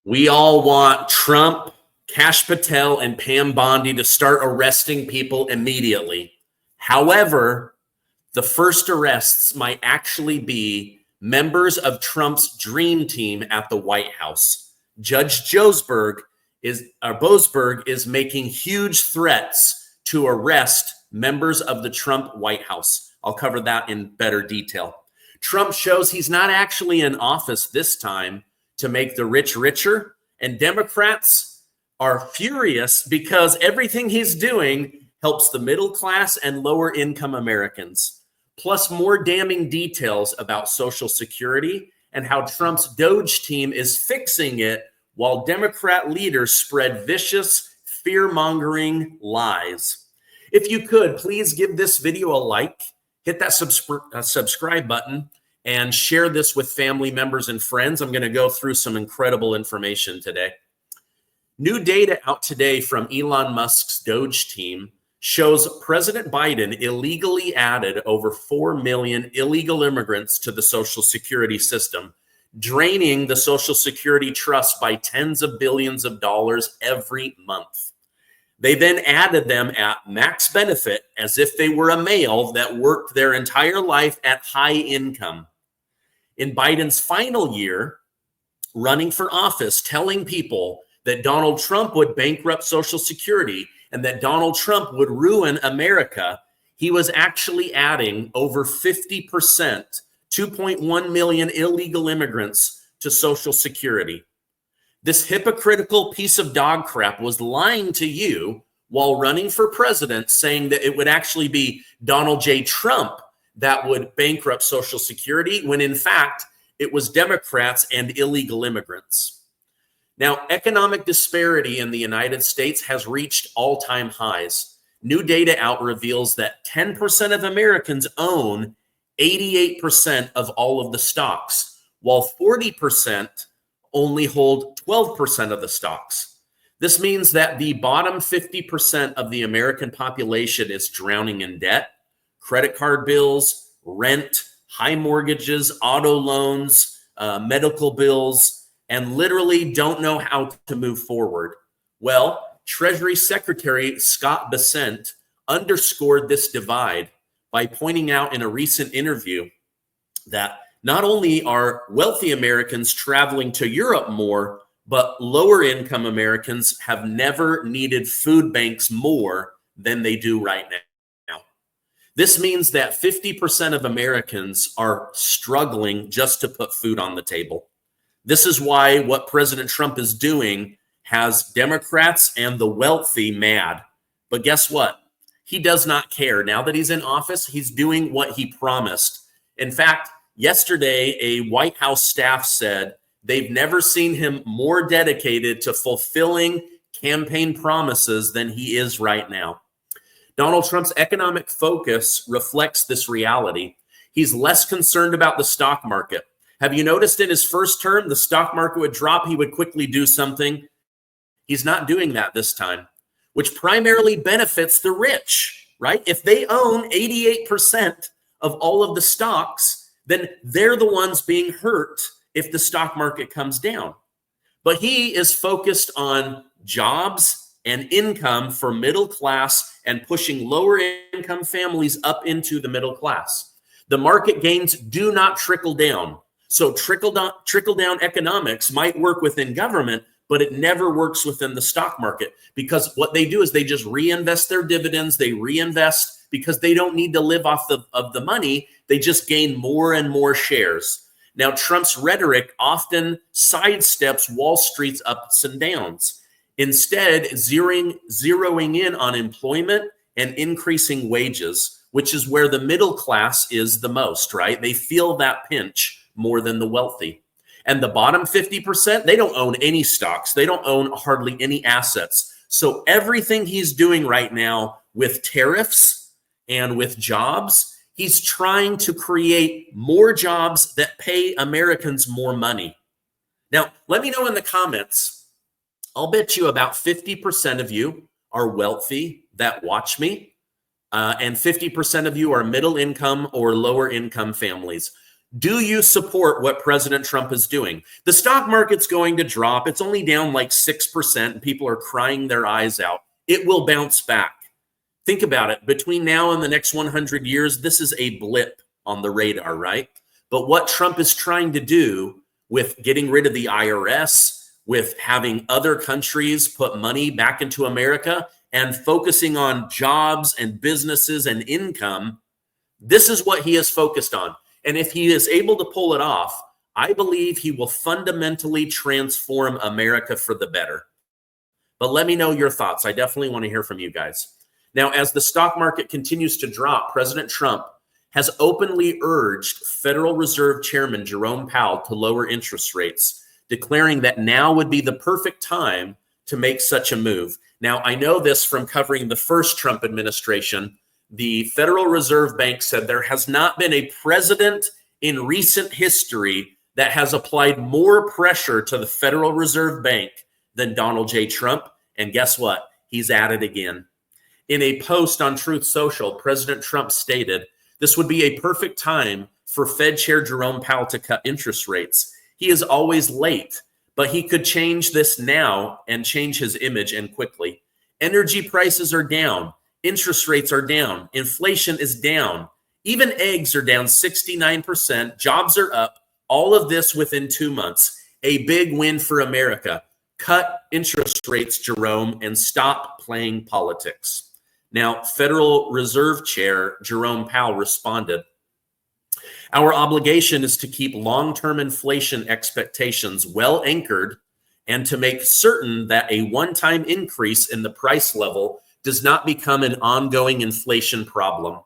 We all want Trump, Kash Patel, and Pam Bondi to start arresting people immediately. However, the first arrests might actually be members of Trump's dream team at the White House. Judge Boasberg is making huge threats to arrest members of the Trump White House. I'll cover that in better detail. Trump shows he's not actually in office this time to make the rich richer, and Democrats are furious because everything he's doing helps the middle class and lower income Americans. Plus more damning details about Social Security and how Trump's Doge team is fixing it while Democrat leaders spread vicious, fear-mongering lies. If you could, please give this video a like, hit that subscribe button, and share this with family members and friends. I'm going to go through some incredible information today. New data out today from Elon Musk's Doge team shows President Biden illegally added over 4 million illegal immigrants to the Social Security system, draining the Social Security trust by tens of billions of dollars every month. They then added them at max benefit as if they were a male that worked their entire life at high income. In Biden's final year running for office, telling people that Donald Trump would bankrupt Social Security and that Donald Trump would ruin America, he was actually adding over 50%, 2.1 million illegal immigrants to Social Security. This hypocritical piece of dog crap was lying to you while running for president, saying that it would actually be Donald J. Trump that would bankrupt Social Security, when in fact, it was Democrats and illegal immigrants. Now, economic disparity in the United States has reached all-time highs. New data out reveals that 10% of Americans own 88% of all of the stocks, while 40% only hold 12% of the stocks. This means that the bottom 50% of the American population is drowning in debt, credit card bills, rent, high mortgages, auto loans, medical bills, and literally don't know how to move forward. Well, Treasury Secretary Scott Bessent underscored this divide by pointing out in a recent interview that not only are wealthy Americans traveling to Europe more, but lower income Americans have never needed food banks more than they do right now. This means that 50% of Americans are struggling just to put food on the table. This is why what President Trump is doing has Democrats and the wealthy mad. But guess what? He does not care. Now that he's in office, he's doing what he promised. In fact, yesterday, a White House staff said they've never seen him more dedicated to fulfilling campaign promises than he is right now. Donald Trump's economic focus reflects this reality. He's less concerned about the stock market. Have you noticed in his first term, the stock market would drop, he would quickly do something? He's not doing that this time, which primarily benefits the rich, right? If they own 88% of all of the stocks, then they're the ones being hurt if the stock market comes down. But he is focused on jobs and income for middle class and pushing lower income families up into the middle class. The market gains do not trickle down. So trickle down economics might work within government, but it never works within the stock market, because what they do is they just reinvest their dividends. They reinvest because they don't need to live off of the money. They just gain more and more shares. Now, Trump's rhetoric often sidesteps Wall Street's ups and downs, instead zeroing in on employment and increasing wages, which is where the middle class is the most, right? They feel that pinch more than the wealthy. And the bottom 50%, they don't own any stocks. They don't own hardly any assets. So everything he's doing right now with tariffs and with jobs, he's trying to create more jobs that pay Americans more money. Now, let me know in the comments. I'll bet you about 50% of you are wealthy that watch me, and 50% of you are middle income or lower income families. Do you support what President Trump is doing? The stock market's going to drop. It's only down like 6%, and people are crying their eyes out. It will bounce back. Think about it. Between now and the next 100 years, this is a blip on the radar, right? But what Trump is trying to do with getting rid of the IRS, with having other countries put money back into America and focusing on jobs and businesses and income, this is what he is focused on. And if he is able to pull it off, I believe he will fundamentally transform America for the better. But let me know your thoughts. I definitely want to hear from you guys. Now, as the stock market continues to drop, President Trump has openly urged Federal Reserve Chairman Jerome Powell to lower interest rates, declaring that now would be the perfect time to make such a move. Now, I know this from covering the first Trump administration. The Federal Reserve Bank said there has not been a president in recent history that has applied more pressure to the Federal Reserve Bank than Donald J. Trump. And guess what? He's at it again. In a post on Truth Social, President Trump stated, this would be a perfect time for Fed Chair Jerome Powell to cut interest rates. He is always late, but he could change this now and change his image, and quickly. Energy prices are down. Interest rates are down. Inflation is down. Even eggs are down 69%. Jobs are up. All of this within 2 months. A big win for America. Cut interest rates, Jerome, and stop playing politics. Now, Federal Reserve Chair Jerome Powell responded, our obligation is to keep long-term inflation expectations well anchored and to make certain that a one-time increase in the price level does not become an ongoing inflation problem.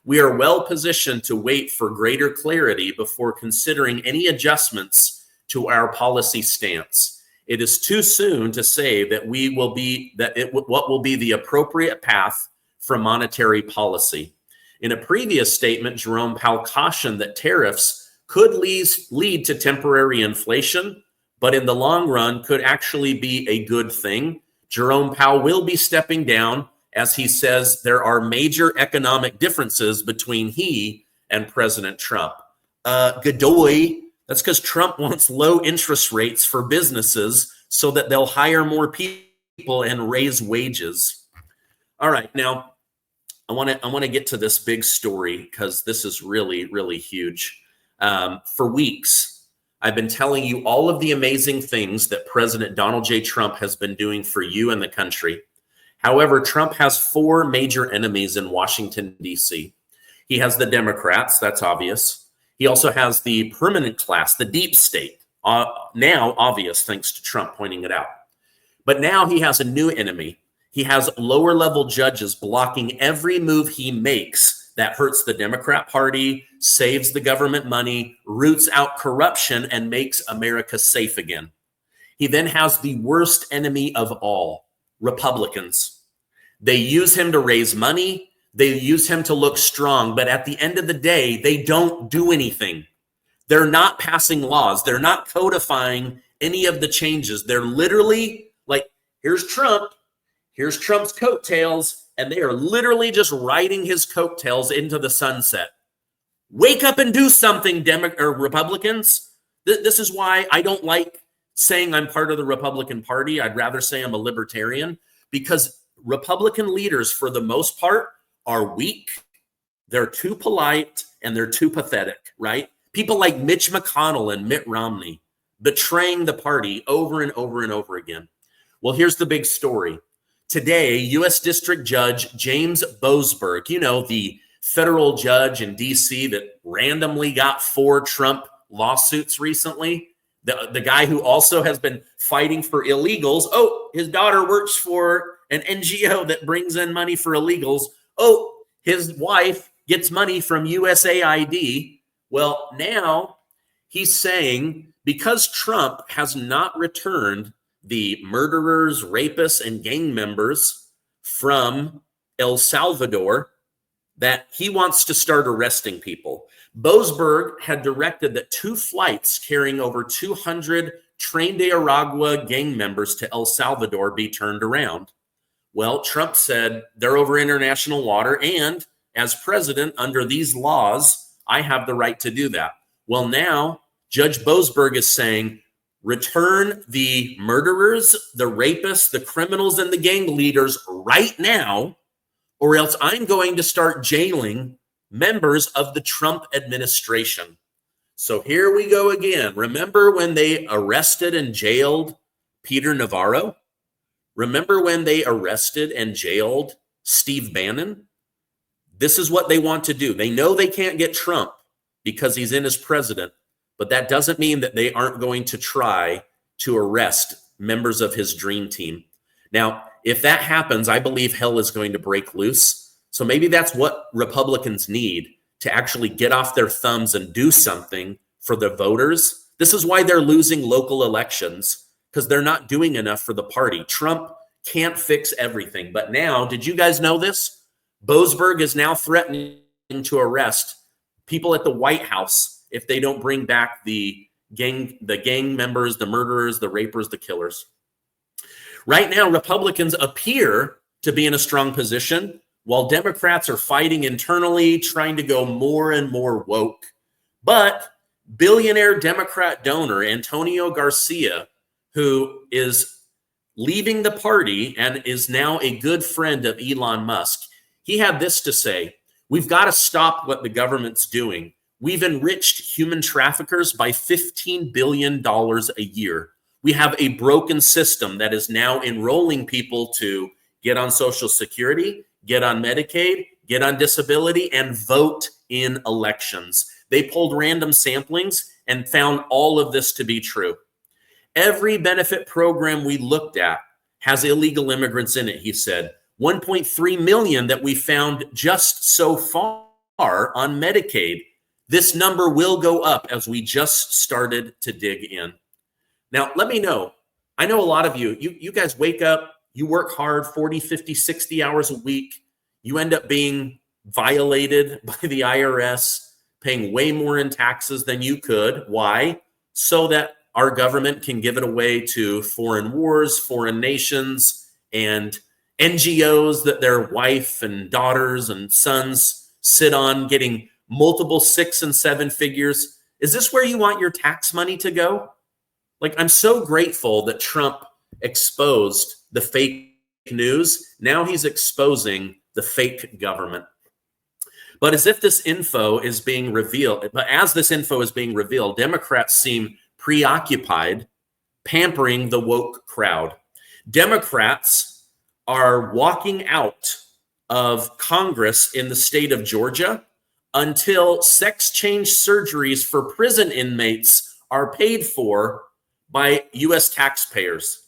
We are well positioned to wait for greater clarity before considering any adjustments to our policy stance. It is too soon to say that what will be the appropriate path for monetary policy. In a previous statement, Jerome Powell cautioned that tariffs could lead to temporary inflation, but in the long run could actually be a good thing. Jerome Powell will be stepping down, as he says there are major economic differences between he and President Trump. Godoy, that's because Trump wants low interest rates for businesses so that they'll hire more people and raise wages. All right, now I want to get to this big story because this is really, really huge. For weeks, I've been telling you all of the amazing things that President Donald J. Trump has been doing for you and the country. However, Trump has 4 major enemies in Washington, D.C. He has the Democrats, that's obvious. He also has the permanent class, the deep state, now obvious thanks to Trump pointing it out. But now he has a new enemy. He has lower level judges blocking every move he makes that hurts the Democrat Party, saves the government money, roots out corruption, and makes America safe again. He then has the worst enemy of all, Republicans. They use him to raise money. They use him to look strong. But at the end of the day, they don't do anything. They're not passing laws. They're not codifying any of the changes. They're literally like, here's Trump. Here's Trump's coattails, and they are literally just riding his coattails into the sunset. Wake up and do something, Republicans. This is why I don't like saying I'm part of the Republican Party. I'd rather say I'm a libertarian, because Republican leaders, for the most part, are weak. They're too polite, and they're too pathetic, right? People like Mitch McConnell and Mitt Romney betraying the party over and over and over again. Well, here's the big story. Today, U.S. District Judge James Boasberg, you know, the federal judge in D.C. that randomly got 4 Trump lawsuits recently, the guy who also has been fighting for illegals. Oh, his daughter works for an NGO that brings in money for illegals. Oh, his wife gets money from USAID. Well, now he's saying because Trump has not returned the murderers, rapists, and gang members from El Salvador, that he wants to start arresting people. Boasberg had directed that 2 flights carrying over 200 Tren de Aragua gang members to El Salvador be turned around. Well, Trump said they're over international water, and as president, under these laws, I have the right to do that. Well, now Judge Boasberg is saying, return the murderers, the rapists, the criminals, and the gang leaders right now, or else I'm going to start jailing members of the Trump administration. So here we go again. Remember when they arrested and jailed Peter Navarro? Remember when they arrested and jailed Steve Bannon? This is what they want to do. They know they can't get Trump because he's in as president, but that doesn't mean that they aren't going to try to arrest members of his dream team. Now, if that happens, I believe hell is going to break loose. So maybe that's what Republicans need, to actually get off their thumbs and do something for the voters. This is why they're losing local elections, because they're not doing enough for the party. Trump can't fix everything. But now, did you guys know this? Boasberg is now threatening to arrest people at the White House if they don't bring back the gang members, the murderers, the rapers, the killers. Right now, Republicans appear to be in a strong position, while Democrats are fighting internally, trying to go more and more woke. But billionaire Democrat donor Antonio Garcia, who is leaving the party and is now a good friend of Elon Musk, he had this to say: we've got to stop what the government's doing. We've enriched human traffickers by $15 billion a year. We have a broken system that is now enrolling people to get on Social Security, get on Medicaid, get on disability, and vote in elections. They pulled random samplings and found all of this to be true. Every benefit program we looked at has illegal immigrants in it, he said. 1.3 million that we found just so far on Medicaid. This number will go up as we just started to dig in. Now, let me know. I know a lot of you guys wake up, you work hard, 40, 50, 60 hours a week. You end up being violated by the IRS, paying way more in taxes than you could. Why? So that our government can give it away to foreign wars, foreign nations, and NGOs that their wife and daughters and sons sit on, getting multiple 6 and 7 figures. Is this where you want your tax money to go? Like, I'm so grateful that Trump exposed the fake news. Now he's exposing the fake government. But as this info is being revealed, Democrats seem preoccupied pampering the woke crowd. Democrats are walking out of Congress in the state of Georgia until sex change surgeries for prison inmates are paid for by U.S. taxpayers.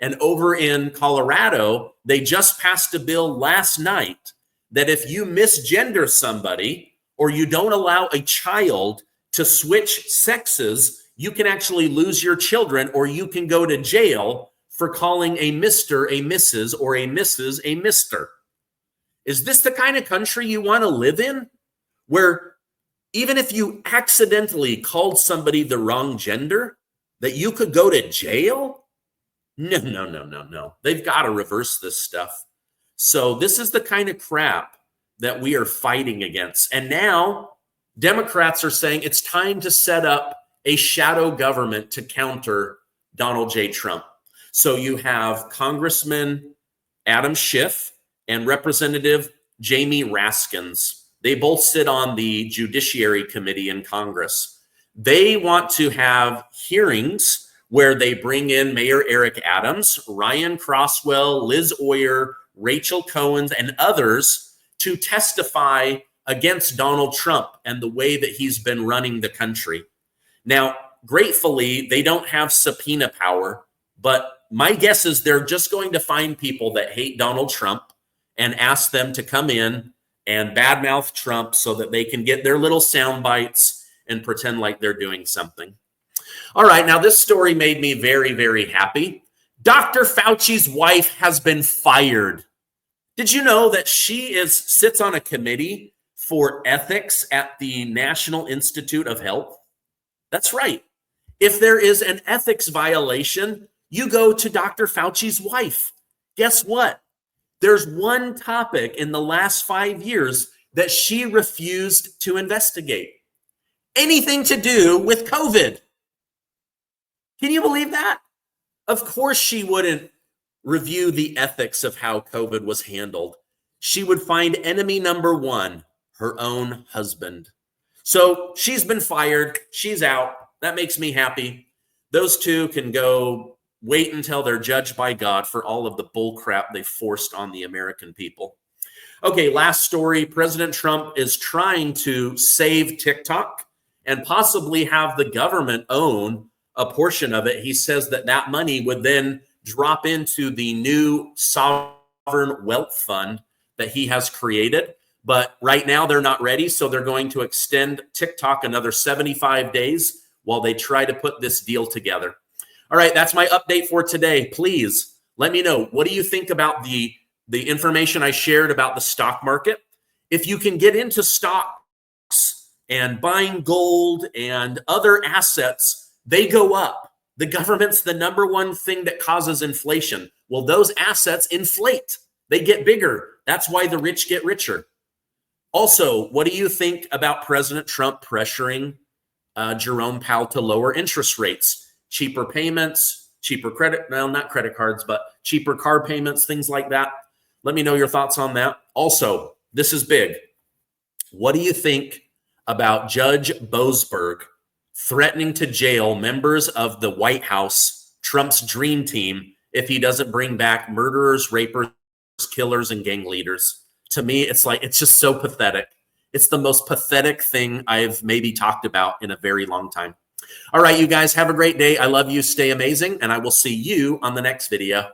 And over in Colorado, they just passed a bill last night that if you misgender somebody or you don't allow a child to switch sexes, you can actually lose your children, or you can go to jail for calling a Mr. a Mrs. or a Mrs. a Mr. Is this the kind of country you want to live in, where even if you accidentally called somebody the wrong gender, that you could go to jail? No. They've got to reverse this stuff. So this is the kind of crap that we are fighting against. And now Democrats are saying it's time to set up a shadow government to counter Donald J. Trump. So you have Congressman Adam Schiff and Representative Jamie Raskins. They both sit on the Judiciary Committee in Congress. They want to have hearings where they bring in Mayor Eric Adams, Ryan Crosswell, Liz Oyer, Rachel Cohen, and others to testify against Donald Trump and the way that he's been running the country. Now, gratefully, they don't have subpoena power, but my guess is they're just going to find people that hate Donald Trump and ask them to come in and badmouth Trump so that they can get their little sound bites and pretend like they're doing something. All right, now this story made me very, very happy. Dr. Fauci's wife has been fired. Did you know that she sits on a committee for ethics at the National Institute of Health? That's right. If there is an ethics violation, you go to Dr. Fauci's wife. Guess what? There's one topic in the last 5 years that she refused to investigate. anything to do with COVID. Can you believe that? Of course, she wouldn't review the ethics of how COVID was handled. She would find enemy number one, her own husband. So she's been fired. She's out. That makes me happy. Those two can go wait until they're judged by God for all of the bull crap they forced on the American people. Okay, last story. President Trump is trying to save TikTok and possibly have the government own a portion of it. He says that that money would then drop into the new sovereign wealth fund that he has created. But right now they're not ready, so they're going to extend TikTok another 75 days while they try to put this deal together. All right, that's my update for today. Please let me know, what do you think about the information I shared about the stock market? If you can get into stocks and buying gold and other assets, they go up. The government's the number one thing that causes inflation. Well, those assets inflate. They get bigger. That's why the rich get richer. Also, what do you think about President Trump pressuring Jerome Powell to lower interest rates? Cheaper payments, cheaper credit, well, not credit cards, but cheaper car payments, things like that. Let me know your thoughts on that. Also, this is big. What do you think about Judge Boasberg threatening to jail members of the White House, Trump's dream team, if he doesn't bring back murderers, rapers, killers, and gang leaders? To me, it's just so pathetic. It's the most pathetic thing I've maybe talked about in a very long time. All right, you guys, have a great day. I love you. Stay amazing, and I will see you on the next video.